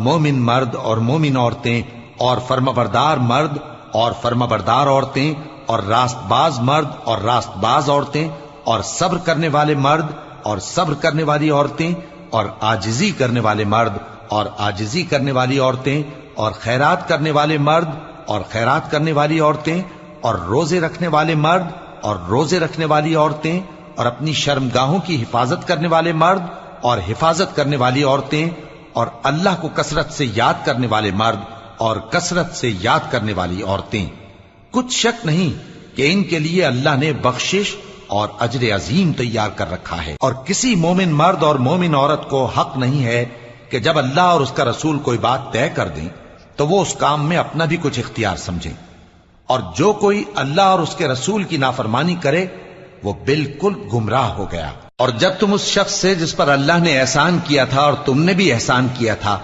مومن مرد اور مومن عورتیں اور فرمانبردار مرد اور فرمانبردار عورتیں اور راست باز مرد اور راست باز عورتیں اور صبر کرنے والے مرد اور صبر کرنے والی عورتیں اور عاجزی کرنے والے مرد اور عاجزی کرنے والی عورتیں اور خیرات کرنے والے مرد اور خیرات کرنے والی عورتیں اور روزے رکھنے والے مرد اور روزے رکھنے والی عورتیں اور اپنی شرمگاہوں کی حفاظت کرنے والے مرد اور حفاظت کرنے والی عورتیں اور اللہ کو کثرت سے یاد کرنے والے مرد اور کثرت سے یاد کرنے والی عورتیں۔ کچھ شک نہیں کہ ان کے لیے اللہ نے بخشش اور اجر عظیم تیار کر رکھا ہے۔ اور کسی مومن مرد اور مومن عورت کو حق نہیں ہے کہ جب اللہ اور اس کا رسول کوئی بات طے کر دیں تو وہ اس کام میں اپنا بھی کچھ اختیار سمجھیں، اور جو کوئی اللہ اور اس کے رسول کی نافرمانی کرے وہ بالکل گمراہ ہو گیا۔ اور جب تم اس شخص سے جس پر اللہ نے احسان کیا تھا اور تم نے بھی احسان کیا تھا